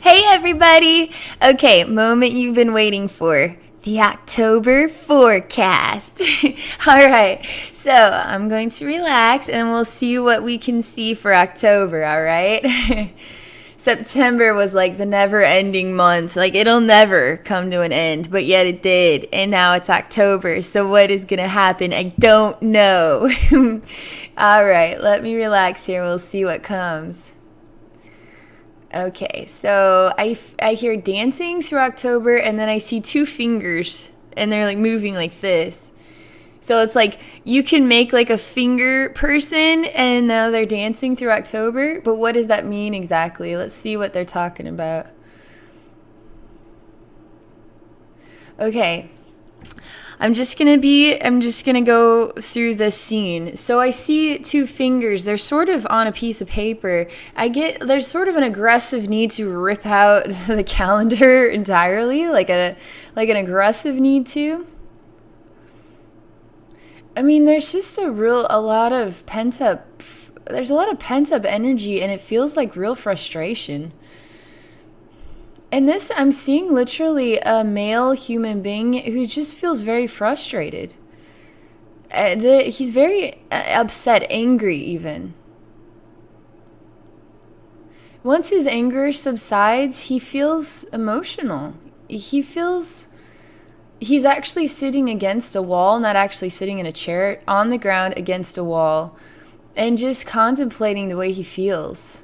Hey, everybody. Okay, moment you've been waiting for. The October forecast. All right, so I'm going to relax and we'll see what we can see for October, all right? September was like the never ending month. Like it'll never come to an end, but yet it did. And now it's October. So what is going to happen? I don't know. All right, let me relax here. We'll see what comes. Okay, so I hear dancing through October, and then I see two fingers, and they're like moving like this. So it's like you can make like a finger person, and now they're dancing through October. But what does that mean exactly? Let's see what they're talking about. Okay. I'm just gonna go through this scene. So I see two fingers. They're sort of on a piece of paper. There's sort of an aggressive need to rip out the calendar entirely, like an aggressive need to. I mean, there's a lot of pent up. There's a lot of pent up energy, and it feels like real frustration. And this, I'm seeing literally a male human being who just feels very frustrated. He's very upset, angry even. Once his anger subsides, he feels emotional. He's actually sitting against a wall, not actually sitting in a chair, on the ground against a wall, and just contemplating the way he feels.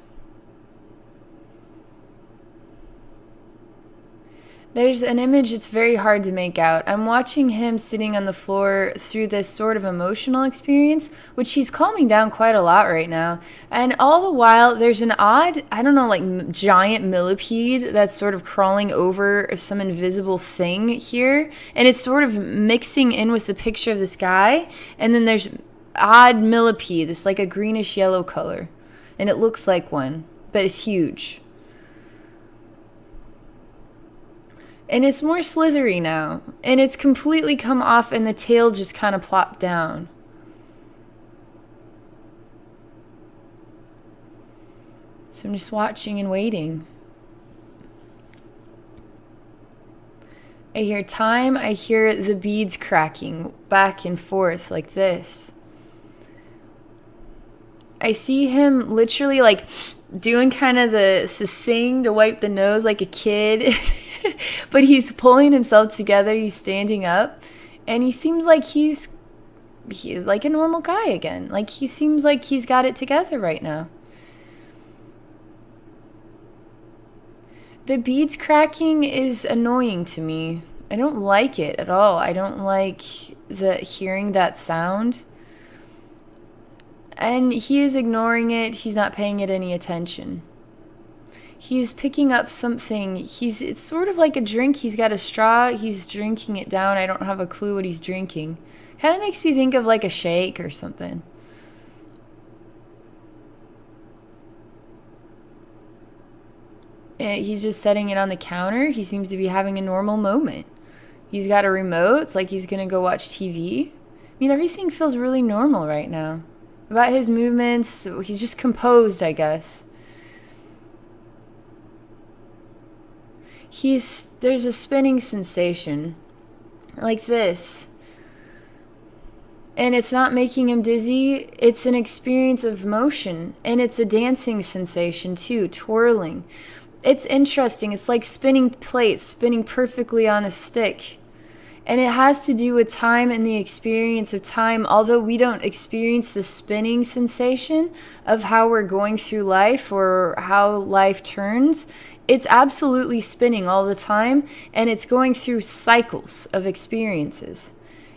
There's an image it's very hard to make out. I'm watching him sitting on the floor through this sort of emotional experience, which he's calming down quite a lot right now. And all the while, there's an odd, I don't know, like giant millipede that's sort of crawling over some invisible thing here. And it's sort of mixing in with the picture of the sky. And then there's odd millipede. It's like a greenish yellow color. And it looks like one, but it's huge. And it's more slithery now. And it's completely come off and the tail just kind of plopped down. So I'm just watching and waiting. I hear time. I hear the beads cracking back and forth like this. I see him literally like doing kind of the thing to wipe the nose like a kid. But he's pulling himself together. He's standing up. And he seems like he's like a normal guy again. Like he seems like he's got it together right now. The beads cracking is annoying to me. I don't like it at all. I don't like hearing that sound. And he is ignoring it. He's not paying it any attention. He's picking up something. It's sort of like a drink. He's got a straw. He's drinking it down. I don't have a clue what he's drinking. Kind of makes me think of like a shake or something. He's just setting it on the counter. He seems to be having a normal moment. He's got a remote. It's like he's going to go watch TV. I mean, everything feels really normal right now. About his movements, he's just composed, I guess. There's a spinning sensation like this. And it's not making him dizzy. It's an experience of motion. And it's a dancing sensation too, twirling. It's interesting. It's like spinning plates, spinning perfectly on a stick. And it has to do with time and the experience of time. Although we don't experience the spinning sensation of how we're going through life or how life turns, it's absolutely spinning all the time, and it's going through cycles of experiences.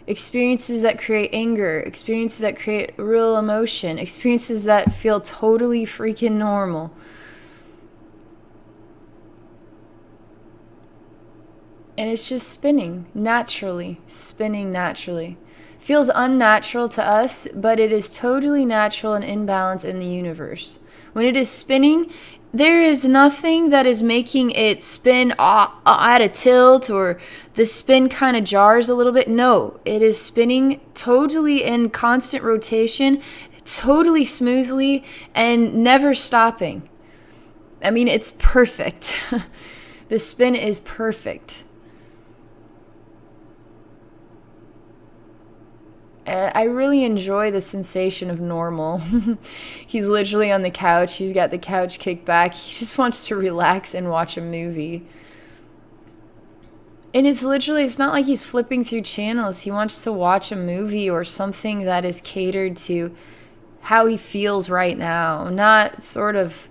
Experiences that create anger, experiences that create real emotion, experiences that feel totally freaking normal. And it's just spinning naturally. Feels unnatural to us, but it is totally natural and in balance in the universe. When it is spinning, there is nothing that is making it spin at a tilt or the spin kind of jars a little bit. No, it is spinning totally in constant rotation, totally smoothly, and never stopping. I mean, it's perfect. The spin is perfect. I really enjoy the sensation of normal. He's literally on the couch. He's got the couch kicked back. He just wants to relax and watch a movie. And it's literally, it's not like he's flipping through channels. He wants to watch a movie or something that is catered to how he feels right now. Not sort of,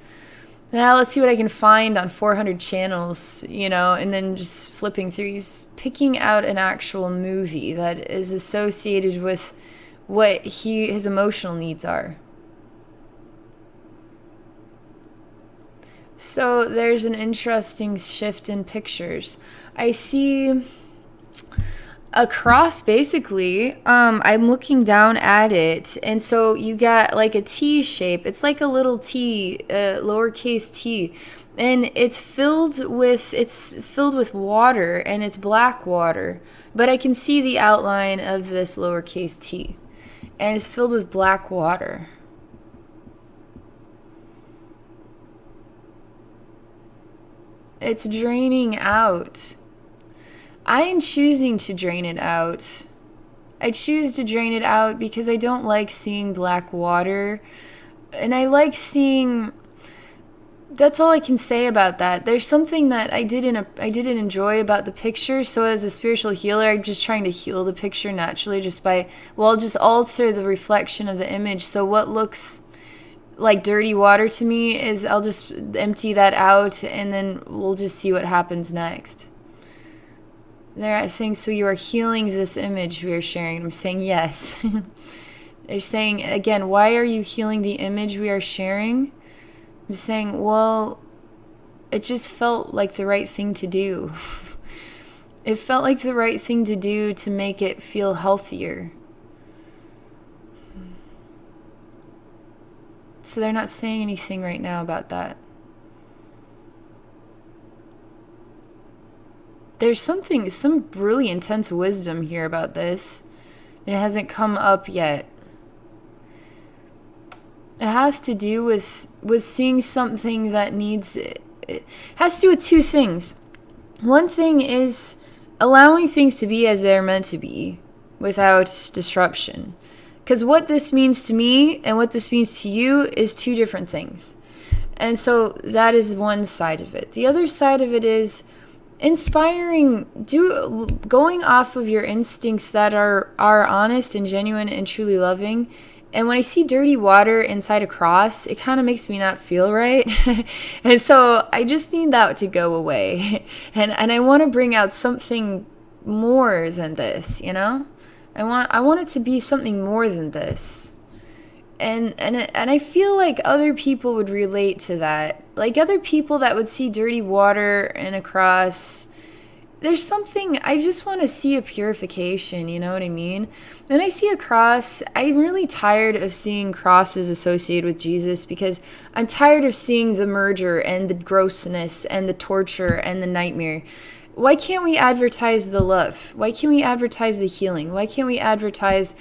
now let's see what I can find on 400 channels, and then just flipping through. He's picking out an actual movie that is associated with what his emotional needs are. So there's an interesting shift in pictures. I see a cross, basically. I'm looking down at it, and so you got like a T shape. It's like a little T, lowercase t, and it's filled with water, and it's black water. But I can see the outline of this lowercase t, and it's filled with black water. It's draining out. I am choosing to drain it out. I choose to drain it out because I don't like seeing black water. And I like seeing... That's all I can say about that. There's something that I didn't enjoy about the picture. So as a spiritual healer, I'm just trying to heal the picture naturally just by... Well, I'll just alter the reflection of the image. So what looks like dirty water to me is I'll just empty that out, and then we'll just see what happens next. They're saying, so you are healing this image we are sharing. I'm saying yes. They're saying, again, why are you healing the image we are sharing? I'm saying, well, it just felt like the right thing to do. It felt like the right thing to do to make it feel healthier. So they're not saying anything right now about that. There's some really intense wisdom here about this. It hasn't come up yet. It has to do with seeing something that needs... It has to do with two things. One thing is allowing things to be as they're meant to be without disruption. Because what this means to me and what this means to you is two different things. And so that is one side of it. The other side of it is inspiring, going off of your instincts that are honest and genuine and truly loving. And when I see dirty water inside a cross, it kind of makes me not feel right. And so I just need that to go away. And I want to bring out something more than this, I want it to be something more than this. And I feel like other people would relate to that. Like other people that would see dirty water in a cross. There's something, I just want to see a purification, you know what I mean? When I see a cross, I'm really tired of seeing crosses associated with Jesus because I'm tired of seeing the murder and the grossness and the torture and the nightmare. Why can't we advertise the love? Why can't we advertise the healing? Why can't we advertise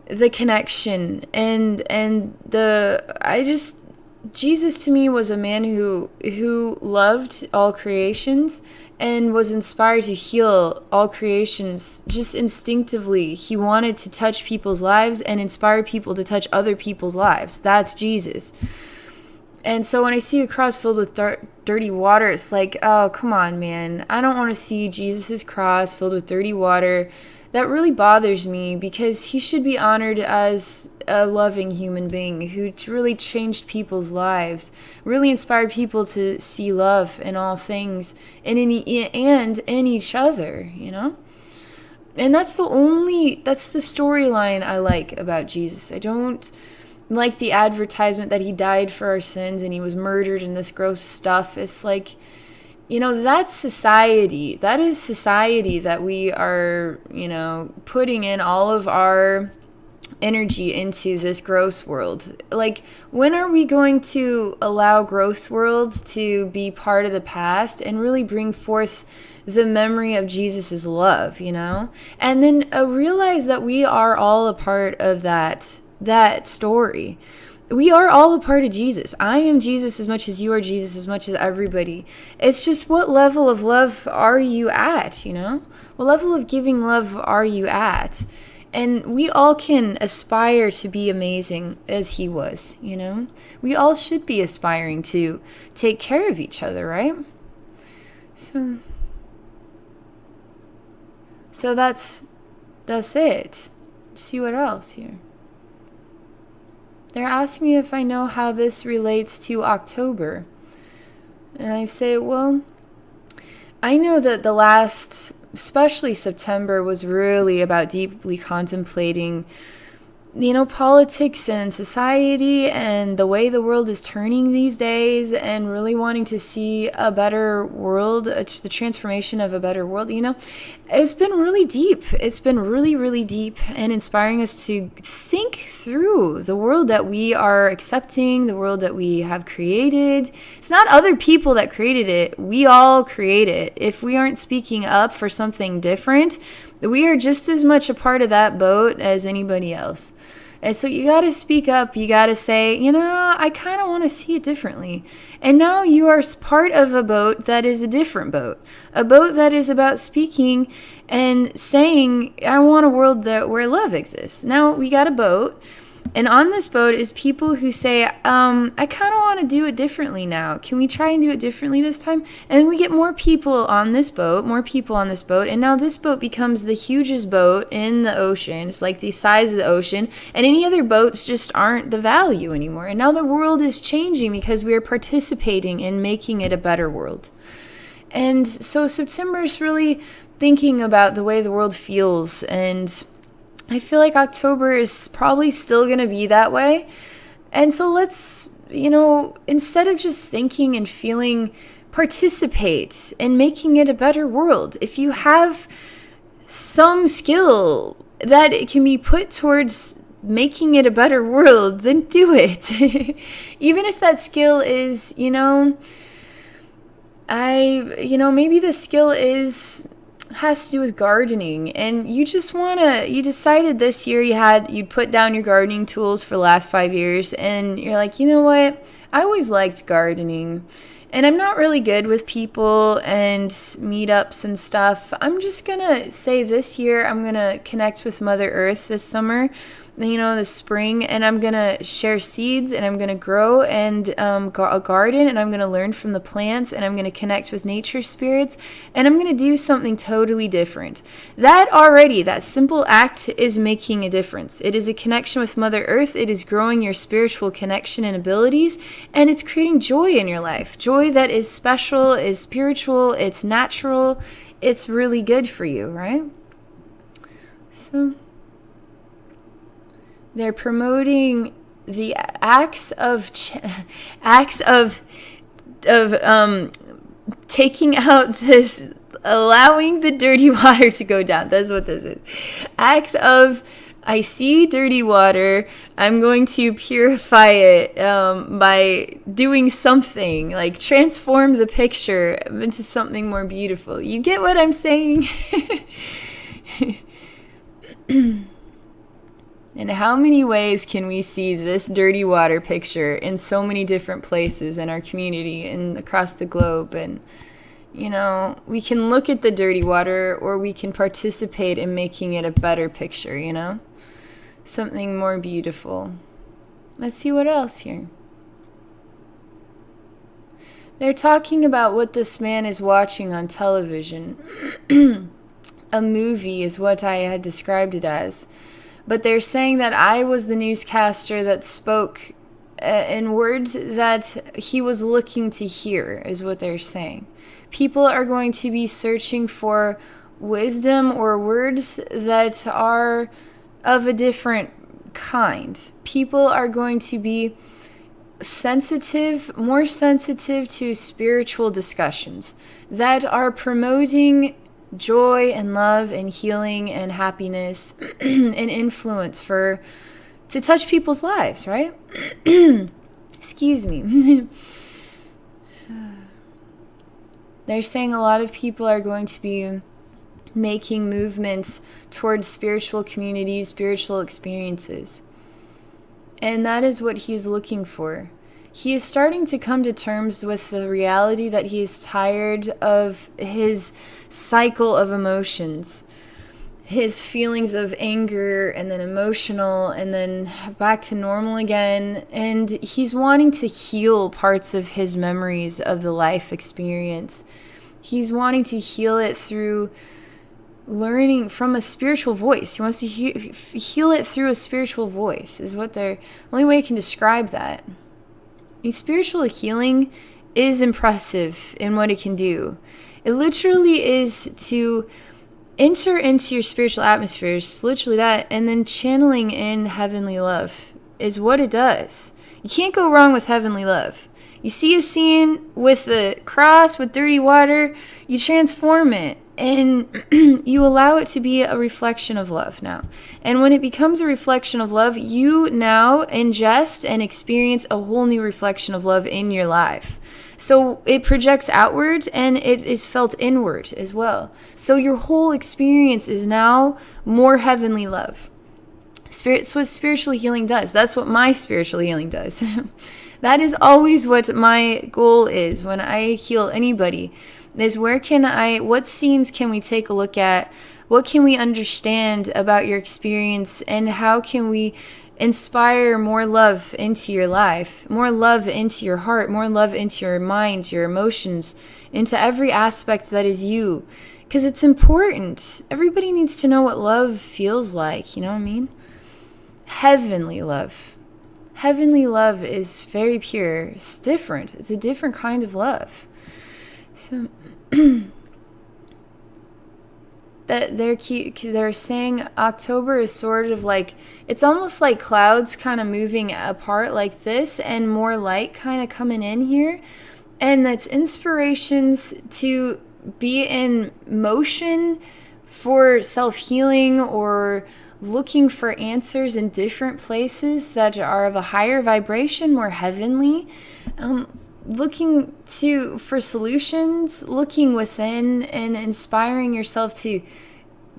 the connection Jesus to me was a man who loved all creations and was inspired to heal all creations just instinctively. He wanted to touch people's lives and inspire people to touch other people's lives. That's Jesus. And so when I see a cross filled with dirty water, it's like, oh, come on, man. I don't want to see Jesus' cross filled with dirty water. That really bothers me because he should be honored as a loving human being who really changed people's lives, really inspired people to see love in all things and in each other, And that's the storyline I like about Jesus. I don't like the advertisement that he died for our sins and he was murdered and this gross stuff. It's like, that's society. That is society that we are, putting in all of our energy into this gross world. Like, when are we going to allow gross world to be part of the past and really bring forth the memory of Jesus's love, And then realize that we are all a part of that story. We are all a part of Jesus. I am Jesus as much as you are Jesus, as much as everybody. It's just, what level of love are you at, you know? What level of giving love are you at? And we all can aspire to be amazing as he was, you know? We all should be aspiring to take care of each other, right? So that's it. See what else here. They're asking me if I know how this relates to October. And I say, well, I know that the last, especially September, was really about deeply contemplating, you know, politics and society and the way the world is turning these days, and really wanting to see a better world, the transformation of a better world, you know. It's been really deep. It's been really, really deep, and inspiring us to think through the world that we are accepting, the world that we have created. It's not other people that created it. We all create it. If we aren't speaking up for something different, we are just as much a part of that boat as anybody else. And so you got to speak up. You got to say, you know, I kind of want to see it differently. And now you are part of a boat that is a different boat. A boat that is about speaking and saying, I want a world where love exists. Now we got a boat. And on this boat is people who say, I kind of want to do it differently now. Can we try and do it differently this time? And then we get more people on this boat. And now this boat becomes the hugest boat in the ocean. It's like the size of the ocean. And any other boats just aren't the value anymore. And now the world is changing because we are participating in making it a better world. And so September is really thinking about the way the world feels, and I feel like October is probably still going to be that way. And so let's, you know, instead of just thinking and feeling, participate in making it a better world. If you have some skill that it can be put towards making it a better world, then do it. Even if that skill is, maybe the skill has to do with gardening, and you decided this year you'd put down your gardening tools for the last 5 years, and you're like, you know what, I always liked gardening, and I'm not really good with people and meetups and stuff. I'm just gonna say this year I'm gonna connect with Mother Earth this summer, this spring, and I'm gonna share seeds, and I'm gonna grow and a garden, and I'm gonna learn from the plants, and I'm gonna connect with nature spirits, and I'm gonna do something totally different. That simple act is making a difference. It is a connection with Mother Earth. It is growing your spiritual connection and abilities, and it's creating joy in your life. Joy that is special, is spiritual, it's natural, it's really good for you, right? So they're promoting the acts of taking out this, allowing the dirty water to go down. That's what this is. Acts of, I see dirty water, I'm going to purify it by doing something, like transform the picture into something more beautiful. You get what I'm saying? And how many ways can we see this dirty water picture in so many different places in our community and across the globe? And, we can look at the dirty water, or we can participate in making it a better picture, something more beautiful. Let's see what else here. They're talking about what this man is watching on television. A movie is what I had described it as. But they're saying that I was the newscaster that spoke in words that he was looking to hear, is what they're saying. People are going to be searching for wisdom or words that are of a different kind. People are going to be more sensitive to spiritual discussions that are promoting joy and love and healing and happiness and influence to touch people's lives, right? Excuse me. They're saying a lot of people are going to be making movements towards spiritual communities, spiritual experiences. And that is what he's looking for. He is starting to come to terms with the reality that he is tired of his cycle of emotions, his feelings of anger and then emotional and then back to normal again. And he's wanting to heal parts of his memories of the life experience. He's wanting to heal it through learning from a spiritual voice. He wants to heal it through a spiritual voice is what they're, the only way I can describe that. Spiritual healing is impressive in what it can do. It literally is to enter into your spiritual atmospheres, literally that, and then channeling in heavenly love is what it does. You can't go wrong with heavenly love. You see a scene with the cross, with dirty water, you transform it, and you allow it to be a reflection of love now. And when it becomes a reflection of love, you now ingest and experience a whole new reflection of love in your life. So it projects outward and it is felt inward as well. So your whole experience is now more heavenly love. That's what spiritual healing does. That's what my spiritual healing does. That is always what my goal is when I heal anybody, is what scenes can we take a look at? What can we understand about your experience, and how can we inspire more love into your life, more love into your heart, more love into your mind, your emotions, into every aspect that is you. Because it's important. Everybody needs to know what love feels like, you know what I mean? Heavenly love. Heavenly love is very pure. It's different. It's a different kind of love. So that they're saying October is sort of like, it's almost like clouds kind of moving apart like this and more light kind of coming in here. And that's inspirations to be in motion for self-healing or looking for answers in different places that are of a higher vibration, more heavenly. Looking for solutions, looking within and inspiring yourself to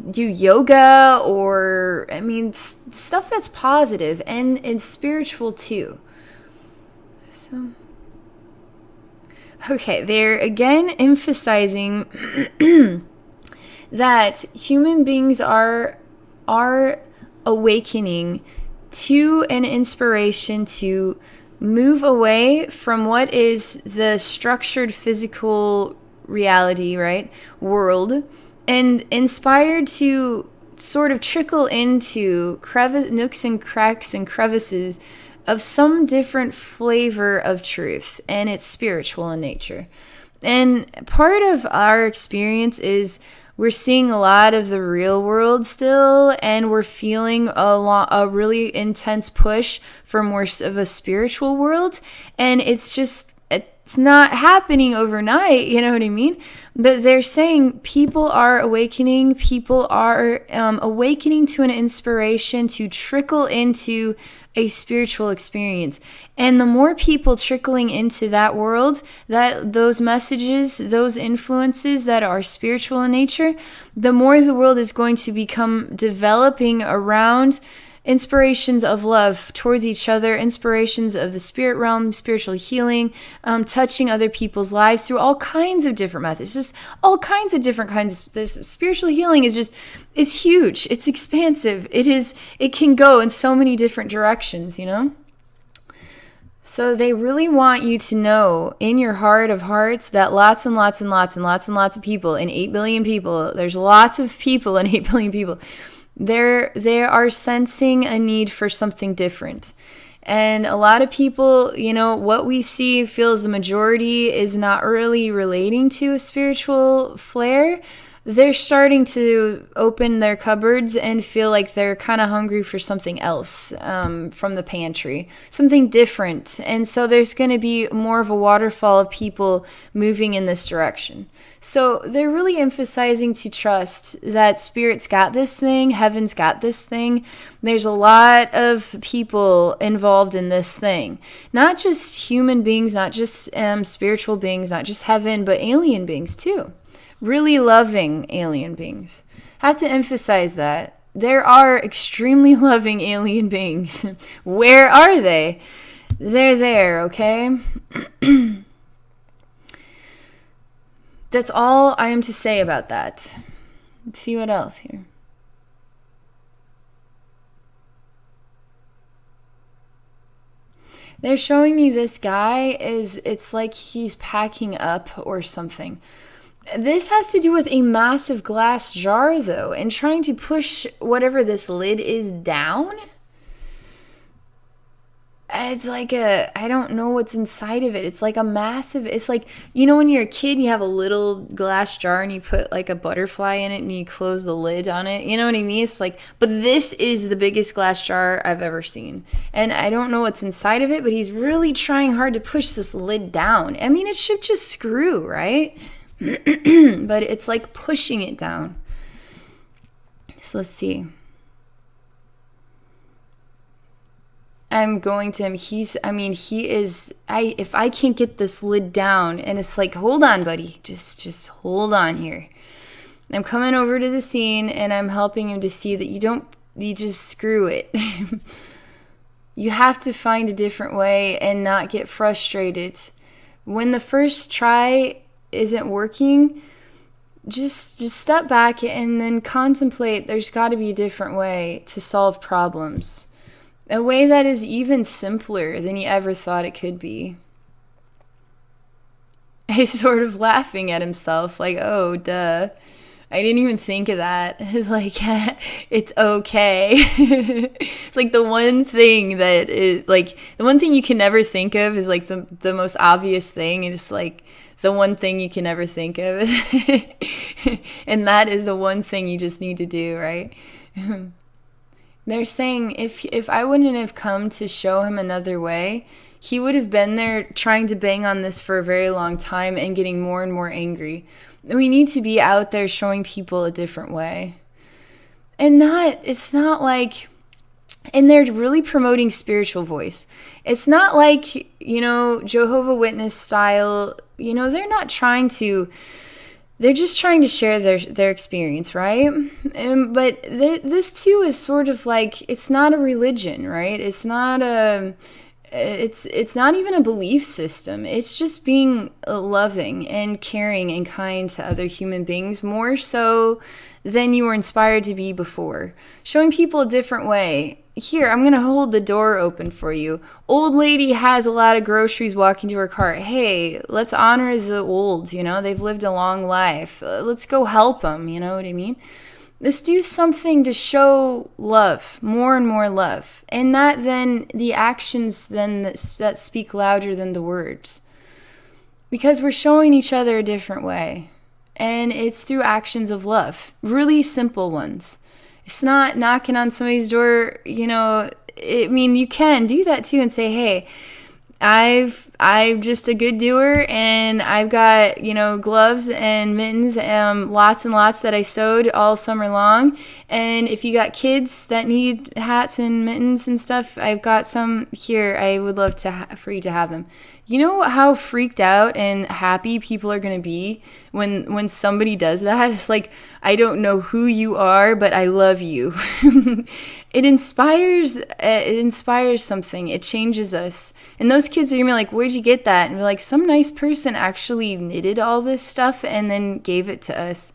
do yoga or, stuff that's positive and spiritual too. So, okay, they're again emphasizing that human beings are awakening to an inspiration to move away from what is the structured physical reality, right, world, and inspired to sort of trickle into nooks and cracks and crevices of some different flavor of truth, and it's spiritual in nature. And part of our experience is we're seeing a lot of the real world still, and we're feeling a really intense push for more of a spiritual world. And it's not happening overnight, you know what I mean? But they're saying people are awakening. People are awakening to an inspiration to trickle into a spiritual experience. And the more people trickling into that world, that those messages, those influences that are spiritual in nature, the more the world is going to become developing around inspirations of love towards each other, inspirations of the spirit realm, spiritual healing, touching other people's lives through all kinds of different methods, just all kinds of different kinds. This spiritual healing is huge. It's expansive. It can go in so many different directions, you know? So they really want you to know in your heart of hearts that lots and lots and lots and lots and lots of people, and 8 billion people, there's lots of people and 8 billion people, they are sensing a need for something different. And a lot of people, what we feel as the majority is not really relating to a spiritual flair. They're starting to open their cupboards and feel like they're kind of hungry for something else from the pantry, something different. And so there's going to be more of a waterfall of people moving in this direction. So they're really emphasizing to trust that Spirit's got this thing, Heaven's got this thing. There's a lot of people involved in this thing. Not just human beings, not just spiritual beings, not just heaven, but alien beings too. Really loving alien beings. Have to emphasize that. there are extremely loving alien beings. Where are they? They're there, okay? That's all I am to say about that. Let's see what else here. They're showing me this guy it's like he's packing up or something. This has to do with a massive glass jar, though, and trying to push whatever this lid is down. It's like I don't know what's inside of it. It's like a massive, it's like, you know, when you're a kid, you have a little glass jar and you put like a butterfly in it and you close the lid on it. You know what I mean? It's like, but this is the biggest glass jar I've ever seen. And I don't know what's inside of it, but he's really trying hard to push this lid down. I mean, it should just screw, right? But it's like pushing it down. So let's see. I'm going to him. He is, if I can't get this lid down, and it's like, hold on, buddy. Just hold on here. I'm coming over to the scene and I'm helping him to see that you just screw it. You have to find a different way and not get frustrated. When the first try isn't working, just step back and then contemplate there's got to be a different way to solve problems. A way that is even simpler than you ever thought it could be. He's sort of laughing at himself, like, oh, duh. I didn't even think of that. It's like, it's okay. It's like the one thing that is, like, the one thing you can never think of is, like, the most obvious thing. It's, like, the one thing you can never think of. And that is the one thing you just need to do, right? They're saying if I wouldn't have come to show him another way, he would have been there trying to bang on this for a very long time and getting more and more angry. We need to be out there showing people a different way. And it's not like, and they're really promoting spiritual voice. It's not like, you know, Jehovah's Witness style, you know, they're not trying to, they're just trying to share their experience, right? But this too is sort of like, it's not a religion, right? It's not it's not even a belief system. It's just being loving and caring and kind to other human beings, more so than you were inspired to be before. Showing people a different way. Here, I'm going to hold the door open for you. Old lady has a lot of groceries walking to her cart. Hey, let's honor the old, you know? They've lived a long life. Let's go help them, you know what I mean? Let's do something to show love, more and more love. And that then, the actions then that speak louder than the words. Because we're showing each other a different way. And it's through actions of love. Really simple ones. It's not knocking on somebody's door, you know. I mean, you can do that too and say, hey, I'm just a good doer, and I've got, you know, gloves and mittens, lots and lots that I sewed all summer long. And if you got kids that need hats and mittens and stuff, I've got some here. I would love for you to have them. You know how freaked out and happy people are going to be when somebody does that? It's like, I don't know who you are, but I love you. It inspires something. It changes us. And those kids are going to be like, where'd you get that? And we're like, some nice person actually knitted all this stuff and then gave it to us.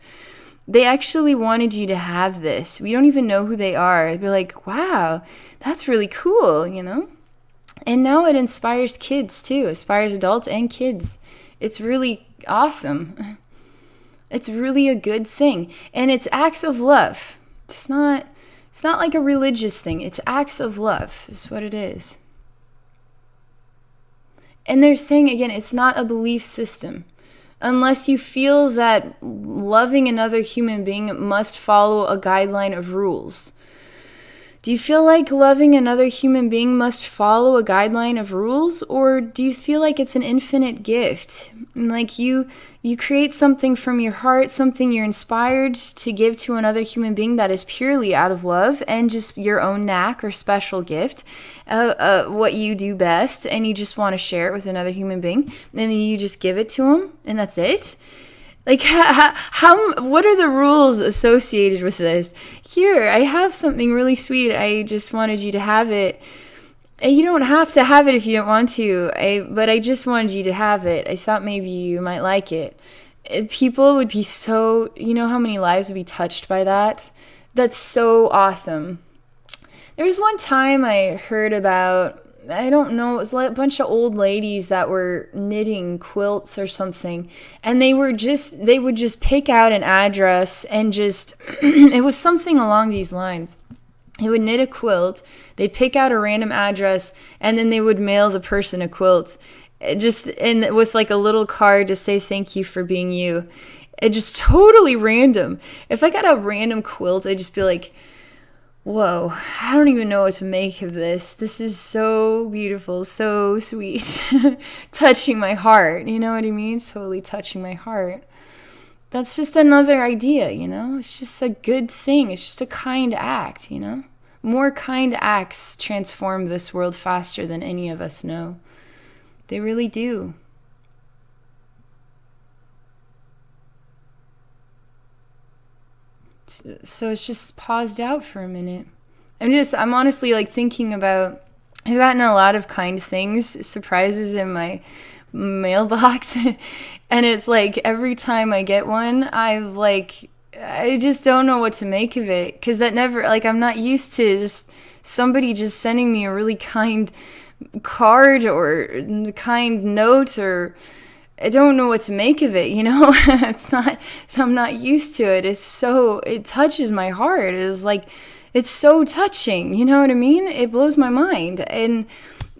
They actually wanted you to have this. We don't even know who they are. They're like, wow, that's really cool, you know? And now it inspires kids too, inspires adults and kids. It's really awesome. It's really a good thing. And it's acts of love. It's not like a religious thing. It's acts of love is what it is. And they're saying, again, it's not a belief system. Unless you feel that loving another human being must follow a guideline of rules. Do you feel like loving another human being must follow a guideline of rules? Or do you feel like it's an infinite gift? Like you create something from your heart, something you're inspired to give to another human being that is purely out of love and just your own knack or special gift, what you do best, and you just want to share it with another human being, and then you just give it to them, and that's it? Like, what are the rules associated with this? Here, I have something really sweet. I just wanted you to have it. And you don't have to have it if you don't want to. But I just wanted you to have it. I thought maybe you might like it. People would be so, you know how many lives would be touched by that? That's so awesome. There was one time I heard about, I don't know, it was like a bunch of old ladies that were knitting quilts or something. And they would just pick out an address and just, it was something along these lines. They would knit a quilt, they'd pick out a random address, and then they would mail the person a quilt. Just with like a little card to say thank you for being you. It just totally random. If I got a random quilt, I'd just be like, whoa, I don't even know what to make of this. This is so beautiful, so sweet. Touching my heart, you know what I mean? Totally touching my heart. That's just another idea, you know? It's just a good thing. It's just a kind act, you know? More kind acts transform this world faster than any of us know. They really do. So it's just paused out for a minute. I'm honestly like thinking about, I've gotten a lot of kind things, surprises in my mailbox. And it's like every time I get one, I just don't know what to make of it. Because that never, like, I'm not used to just somebody just sending me a really kind card or kind note, or I don't know what to make of it, you know? I'm not used to it. It touches my heart. It's so touching, you know what I mean? It blows my mind. And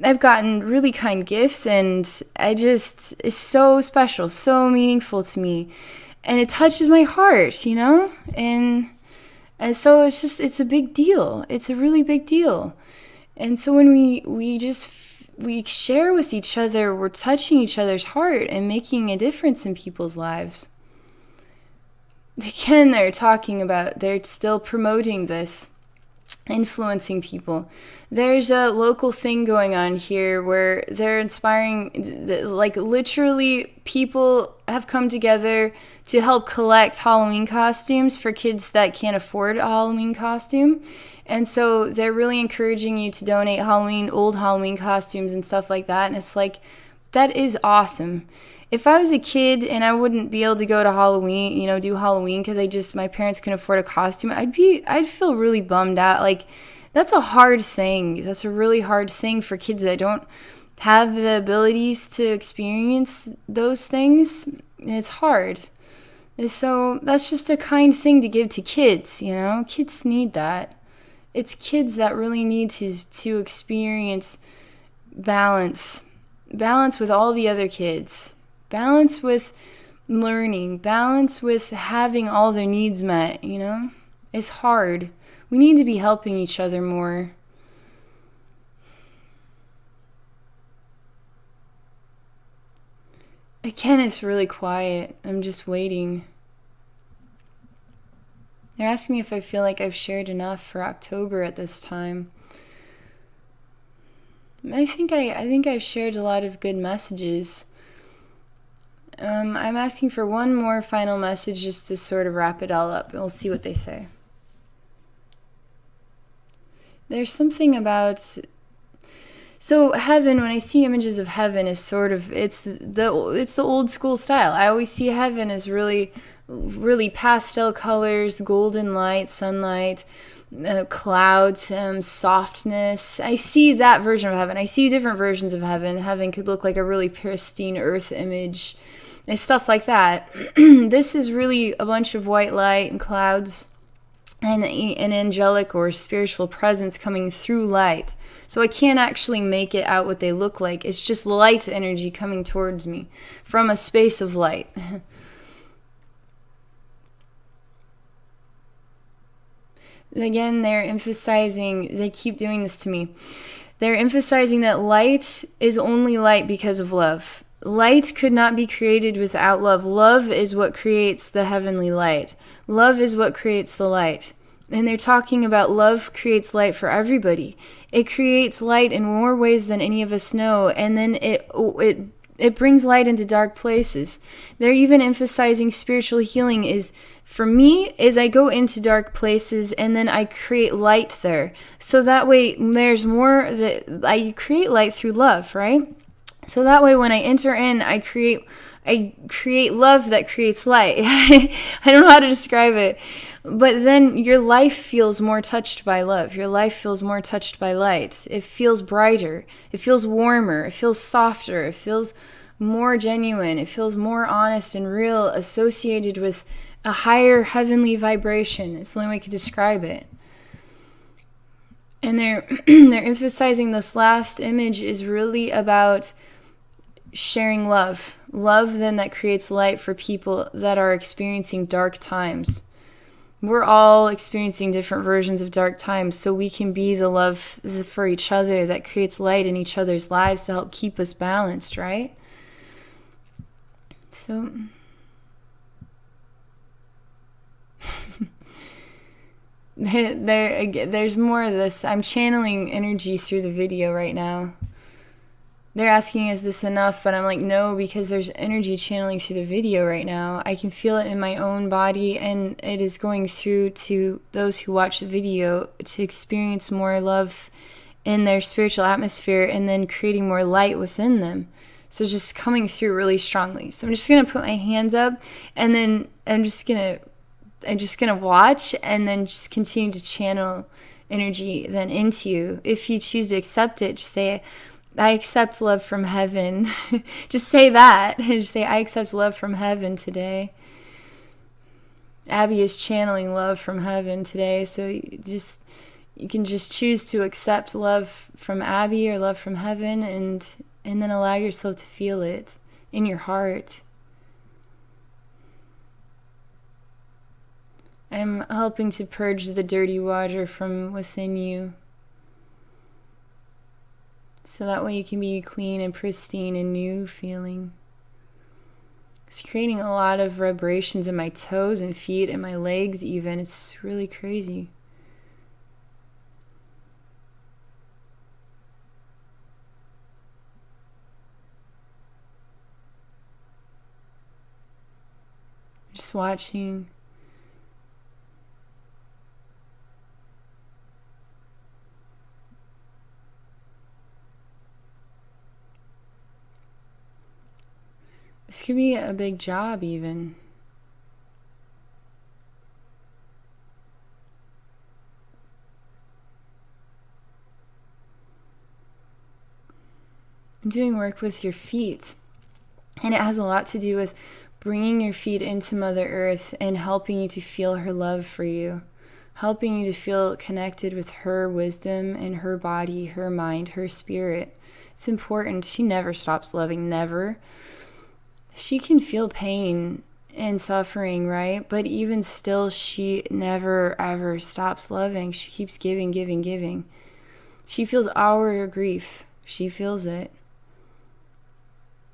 I've gotten really kind gifts, and it's so special, so meaningful to me. And it touches my heart, you know? And so it's a big deal. It's a really big deal. And so when we share with each other, we're touching each other's heart and making a difference in people's lives. Again, they're still promoting this, influencing people. There's a local thing going on here where they're inspiring, like literally people have come together to help collect Halloween costumes for kids that can't afford a Halloween costume. And so they're really encouraging you to donate old Halloween costumes and stuff like that. And it's like, that is awesome. If I was a kid and I wouldn't be able to go to Halloween, you know, do Halloween because my parents couldn't afford a costume, I'd feel really bummed out. Like, that's a hard thing. That's a really hard thing for kids that don't have the abilities to experience those things. It's hard. And so that's just a kind thing to give to kids, you know? Kids need that. It's kids that really need to experience balance with all the other kids, balance with learning, balance with having all their needs met, you know? It's hard. We need to be helping each other more. Again, it's really quiet. I'm just waiting. They're asking me if I feel like I've shared enough for October at this time. I think I've shared a lot of good messages. I'm asking for one more final message just to sort of wrap it all up, and we'll see what they say. There's something about... So heaven, when I see images of heaven, is sort of, it's the old school style. I always see heaven as really, really pastel colors, golden light, sunlight, clouds, softness. I see that version of heaven. I see different versions of heaven. Heaven could look like a really pristine earth image and stuff like that. This is really a bunch of white light and clouds and an angelic or spiritual presence coming through light. So I can't actually make it out what they look like. It's just light energy coming towards me from a space of light. Again, they keep doing this to me. They're emphasizing that light is only light because of love. Light could not be created without love. Love is what creates the heavenly light. Love is what creates the light. And they're talking about love creates light for everybody. It creates light in more ways than any of us know. And then it It brings light into dark places. They're even emphasizing spiritual healing is, for me, is I go into dark places and then I create light there. So that way there's more that I create light through love, right? So that way when I enter in, I create love that creates light. I don't know how to describe it. But then your life feels more touched by love. Your life feels more touched by light. It feels brighter. It feels warmer. It feels softer. It feels more genuine. It feels more honest and real, associated with a higher heavenly vibration. It's the only way I could describe it. And they're emphasizing this last image is really about sharing love. Love then that creates light for people that are experiencing dark times. We're all experiencing different versions of dark times, so we can be the love for each other that creates light in each other's lives to help keep us balanced, right? So there's more of this. I'm channeling energy through the video right now. They're asking, is this enough? But I'm like, no, because there's energy channeling through the video right now. I can feel it in my own body, and it is going through to those who watch the video to experience more love in their spiritual atmosphere and then creating more light within them. So just coming through really strongly. So I'm just going to put my hands up, and then I'm just going to watch and then just continue to channel energy then into you. If you choose to accept it, just say, I accept love from heaven. Just say that. Just say, I accept love from heaven today. Abby is channeling love from heaven today. So you can just choose to accept love from Abby or love from heaven, and then allow yourself to feel it in your heart. I'm helping to purge the dirty water from within you, so that way you can be clean and pristine and new feeling. It's creating a lot of vibrations in my toes and feet and my legs even. It's really crazy. Just watching. This could be a big job even. I'm doing work with your feet, and it has a lot to do with bringing your feet into Mother Earth and helping you to feel her love for you, helping you to feel connected with her wisdom and her body, her mind, her spirit. It's important. She never stops loving, never. She can feel pain and suffering, right? But even still, she never, ever stops loving. She keeps giving, giving, giving. She feels our grief. She feels it.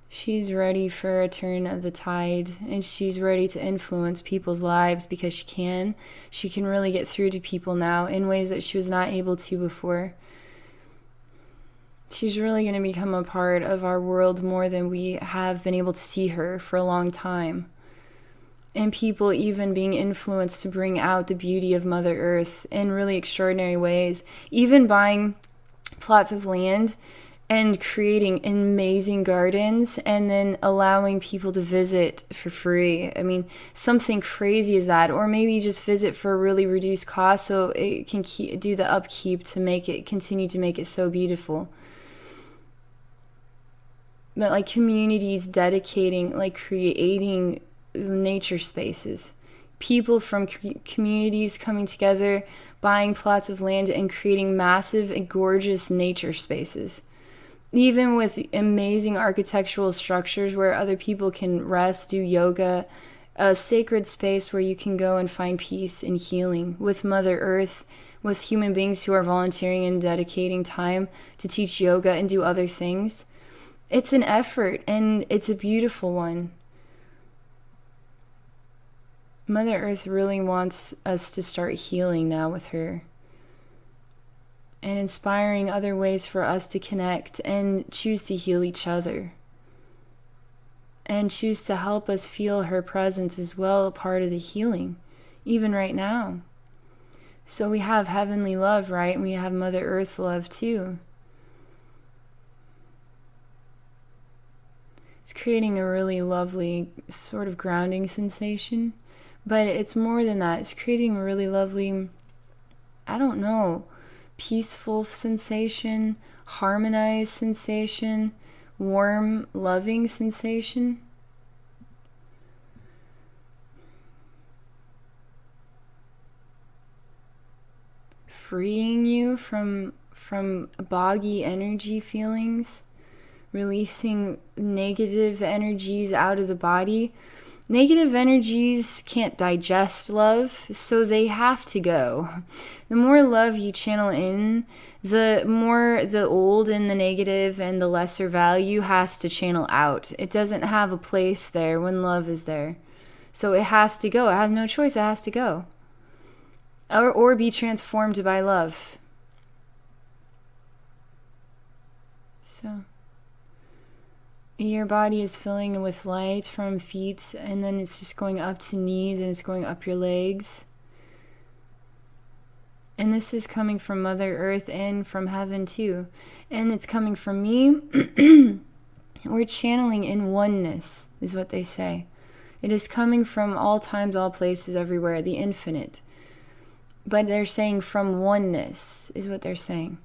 She's ready for a turn of the tide, and she's ready to influence people's lives because she can. She can really get through to people now in ways that she was not able to before. She's really going to become a part of our world more than we have been able to see her for a long time. And people even being influenced to bring out the beauty of Mother Earth in really extraordinary ways. Even buying plots of land and creating amazing gardens and then allowing people to visit for free. I mean, something crazy is that. Or maybe just visit for a really reduced cost so it can do the upkeep to make it, continue to make it so beautiful. But like communities dedicating, like creating nature spaces. People from communities coming together, buying plots of land and creating massive and gorgeous nature spaces. Even with amazing architectural structures where other people can rest, do yoga, a sacred space where you can go and find peace and healing with Mother Earth, with human beings who are volunteering and dedicating time to teach yoga and do other things. It's an effort, and it's a beautiful one. Mother Earth really wants us to start healing now with her and inspiring other ways for us to connect and choose to heal each other. and choose to help us feel her presence as well, a part of the healing, even right now. So we have heavenly love, right? And we have Mother Earth love too. It's creating a really lovely sort of grounding sensation. But it's more than that. It's creating a really lovely, I don't know, peaceful sensation, harmonized sensation, warm, loving sensation. Freeing you from boggy energy feelings, releasing negative energies out of the body. Negative energies can't digest love, so they have to go. The more love you channel in, the more the old and the negative and the lesser value has to channel out. It doesn't have a place there when love is there. So it has to go. It has no choice. It has to go. Or be transformed by love. So your body is filling with light from feet, and then it's just going up to knees, and it's going up your legs. And this is coming from Mother Earth and from heaven too. And it's coming from me. We're channeling in oneness, is what they say. It is coming from all times, all places, everywhere, the infinite. But they're saying from oneness, is what they're saying.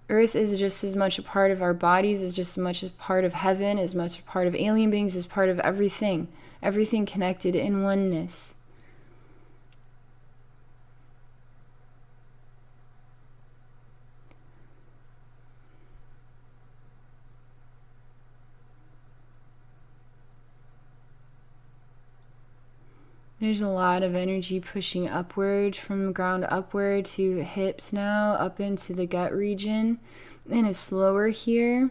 Earth is just as much a part of our bodies, as just as much a part of heaven, as much a part of alien beings, as part of everything. Everything connected in oneness. There's a lot of energy pushing upward, from the ground upward to hips now, up into the gut region. And it's slower here.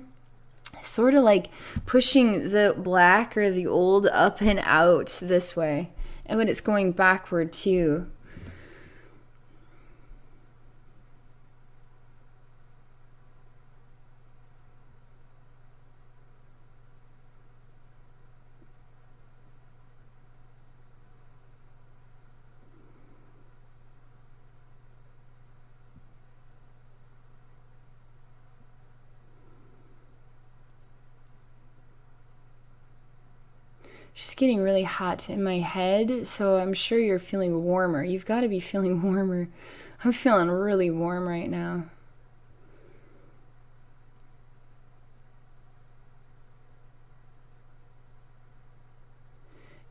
Sort of like pushing the black or the old up and out this way. And but it's going backward too. Just getting really hot in my head, so I'm sure you're feeling warmer. You've got to be feeling warmer. I'm feeling really warm right now.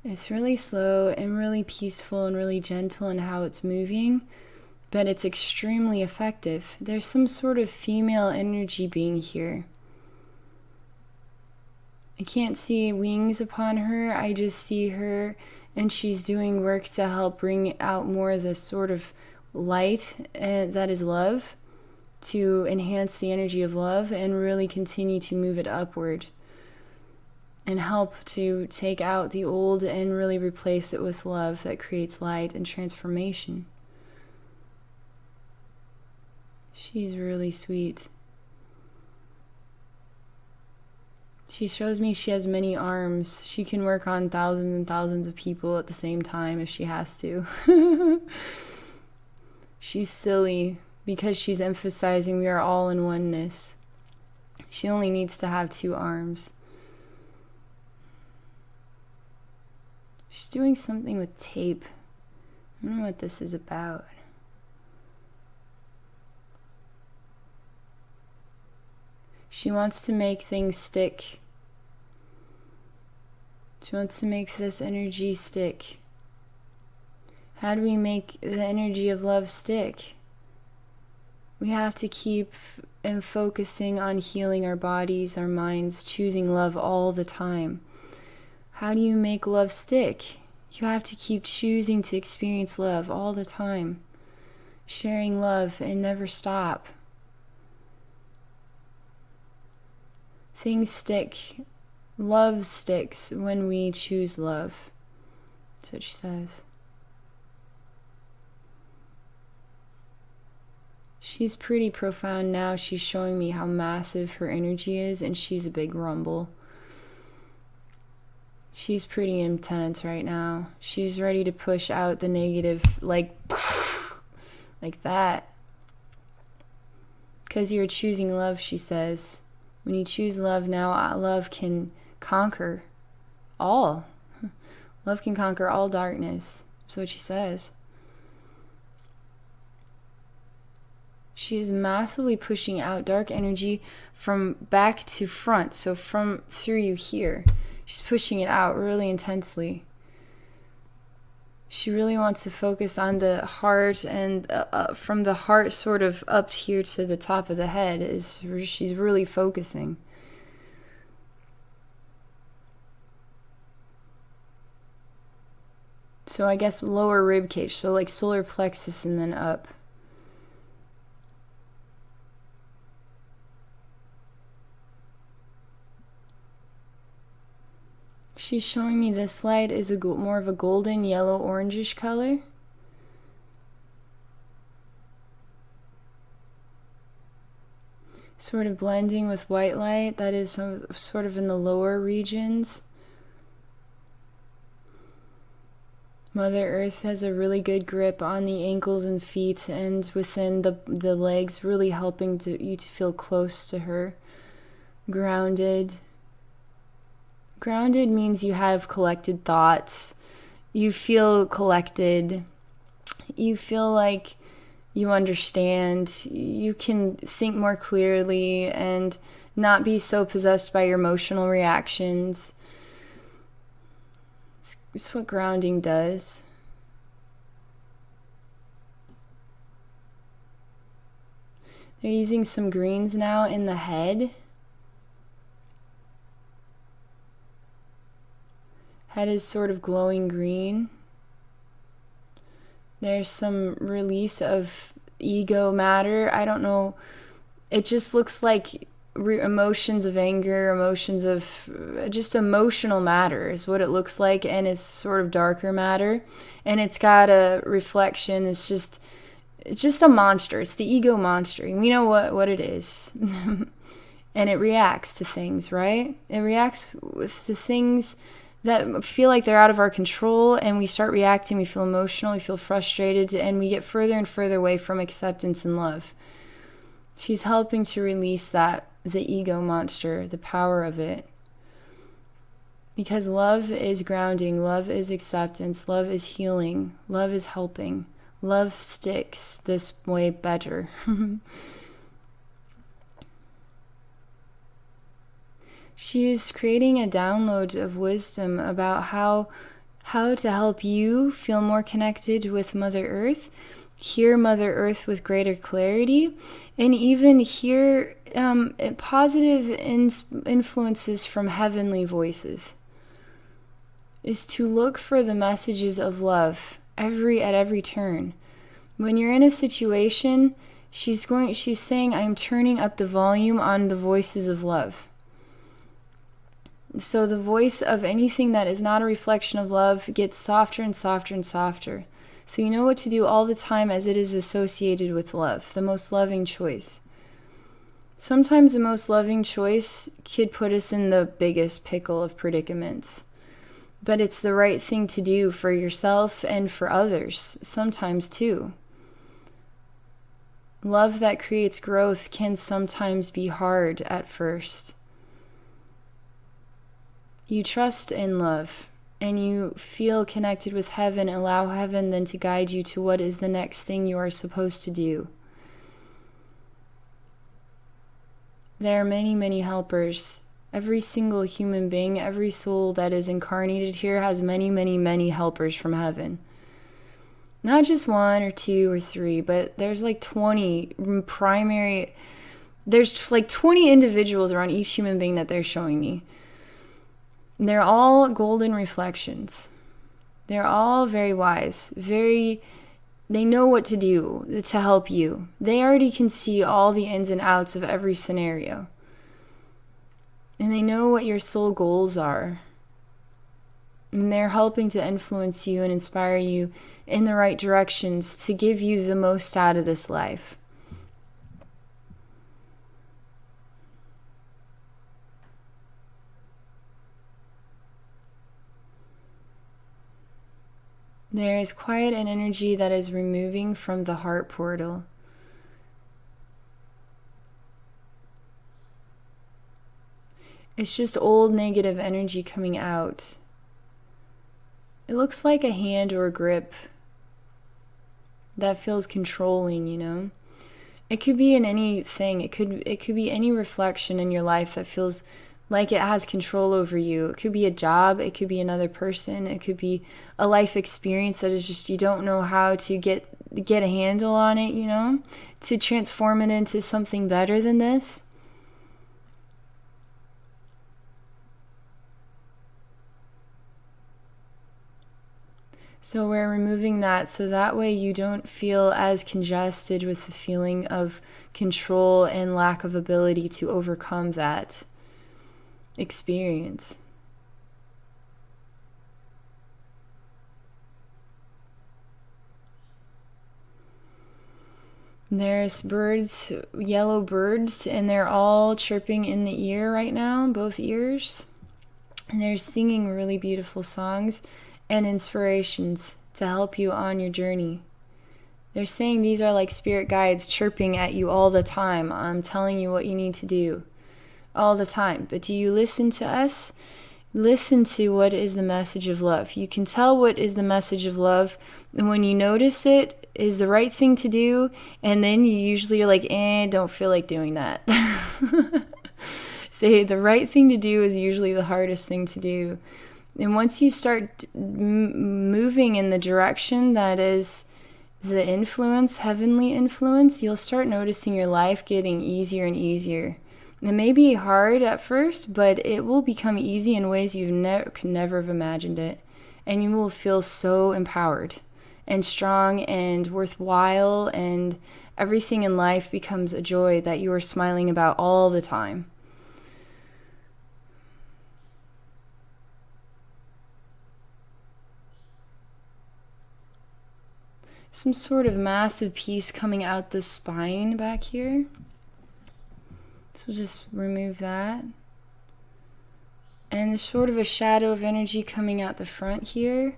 It's really slow and really peaceful and really gentle in how it's moving, but it's extremely effective. There's some sort of female energy being here. I can't see wings upon her. I just see her, and she's doing work to help bring out more of this sort of light that is love, to enhance the energy of love and really continue to move it upward and help to take out the old and really replace it with love that creates light and transformation. She's really sweet. She shows me she has many arms. She can work on thousands and thousands of people at the same time if she has to. She's silly because she's emphasizing we are all in oneness. She only needs to have 2 arms. She's doing something with tape. I don't know what this is about. She wants to make things stick. She wants to make this energy stick. How do we make the energy of love stick? We have to keep and focusing on healing our bodies, our minds, choosing love all the time. How do you make love stick? You have to keep choosing to experience love all the time. Sharing love and never stop. Things stick. Love sticks when we choose love. That's what she says. She's pretty profound now. She's showing me how massive her energy is, and she's a big rumble. She's pretty intense right now. She's ready to push out the negative, like that. Because you're choosing love, she says. When you choose love now, love can conquer all. Love can conquer all darkness. That's what she says. She is massively pushing out dark energy from back to front. So from through you here. She's pushing it out really intensely. She really wants to focus on the heart, and from the heart sort of up here to the top of the head is where she's really focusing. So I guess lower rib cage, so like solar plexus and then up. She's showing me this light is more of a golden, yellow, orangish color. Sort of blending with white light that is sort of in the lower regions. Mother Earth has a really good grip on the ankles and feet and within the legs, really helping you to feel close to her. Grounded. Grounded means you have collected thoughts. You feel collected. You feel like you understand. You can think more clearly and not be so possessed by your emotional reactions. It's what grounding does. They're using some greens now in the head. Head is sort of glowing green. There's some release of ego matter. I don't know. It just looks like emotions of anger, emotions of just emotional matter is what it looks like. And it's sort of darker matter. And it's got a reflection. It's just a monster. It's the ego monster. And we know what it is. And it reacts to things, right? It reacts to things that feel like they're out of our control, and we start reacting. We feel emotional, we feel frustrated, and we get further and further away from acceptance and love. She's helping to release the ego monster, the power of it. Because love is grounding, love is acceptance, love is healing, love is helping. Love sticks this way better. She is creating a download of wisdom about how to help you feel more connected with Mother Earth, hear Mother Earth with greater clarity, and even hear positive influences from heavenly voices. Is to look for the messages of love at every turn. When you're in a situation, she's saying, I'm turning up the volume on the voices of love. So the voice of anything that is not a reflection of love gets softer and softer and softer. So you know what to do all the time as it is associated with love, the most loving choice. Sometimes the most loving choice could put us in the biggest pickle of predicaments. But it's the right thing to do for yourself and for others, sometimes too. Love that creates growth can sometimes be hard at first. You trust in love and you feel connected with heaven. Allow heaven then to guide you to what is the next thing you are supposed to do. There are many, many helpers. Every single human being, every soul that is incarnated here has many, many, many helpers from heaven. Not just 1 or 2 or 3, but there's like 20 primary, there's like 20 individuals around each human being that they're showing me. They're all golden reflections. They're all very wise, they know what to do to help you. They already can see all the ins and outs of every scenario. And they know what your soul goals are. And they're helping to influence you and inspire you in the right directions to give you the most out of this life. There is quiet and energy that is removing from the heart portal. It's just old negative energy coming out. It looks like a hand or a grip that feels controlling, you know? It could be in anything. It could be any reflection in your life that feels like it has control over you. It could be a job, it could be another person, it could be a life experience that is just you don't know how to get a handle on it, you know? To transform it into something better than this. So we're removing that so that way you don't feel as congested with the feeling of control and lack of ability to overcome that experience. There's birds, yellow birds, and they're all chirping in the ear right now, both ears. And they're singing really beautiful songs and inspirations to help you on your journey. They're saying these are like spirit guides chirping at you all the time. I'm telling you what you need to do all the time. But do you listen to us? Listen to what is the message of love. You can tell what is the message of love, and when you notice it is the right thing to do, and then you usually are like, don't feel like doing that. Say the right thing to do is usually the hardest thing to do. And once you start moving in the direction that is the influence, heavenly influence, you'll start noticing your life getting easier and easier. It may be hard at first, but it will become easy in ways you could never have imagined it. And you will feel so empowered and strong and worthwhile, and everything in life becomes a joy that you are smiling about all the time. Some sort of massive piece coming out the spine back here. So we'll just remove that. And there's sort of a shadow of energy coming out the front here.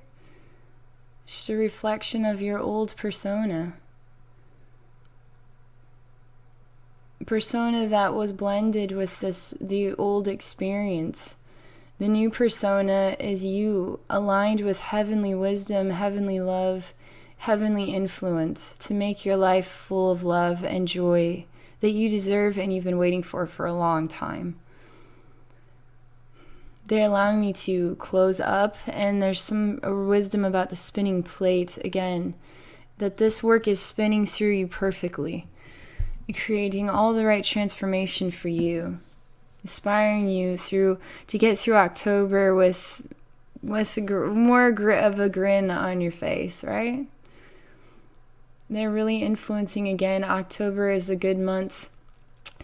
Just a reflection of your old persona. Persona that was blended with the old experience. The new persona is you, aligned with heavenly wisdom, heavenly love, heavenly influence, to make your life full of love and joy that you deserve and you've been waiting for a long time. They're allowing me to close up, and there's some wisdom about the spinning plate again, that this work is spinning through you perfectly, creating all the right transformation for you, inspiring you to get through October with more of a grin on your face, right? They're really influencing again. October is a good month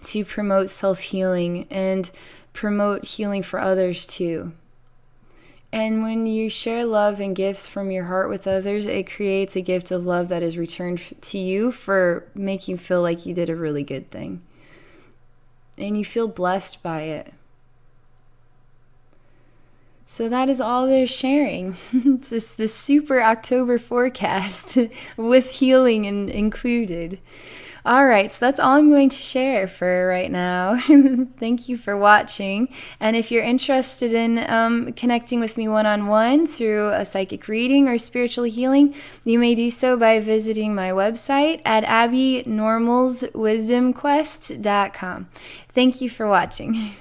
to promote self-healing and promote healing for others too. And when you share love and gifts from your heart with others, it creates a gift of love that is returned to you for making you feel like you did a really good thing. And you feel blessed by it. So that is all they're sharing. It's this super October forecast with healing included. All right, so that's all I'm going to share for right now. Thank you for watching. And if you're interested in connecting with me one-on-one through a psychic reading or spiritual healing, you may do so by visiting my website at abbynormalswisdomquest.com. Thank you for watching.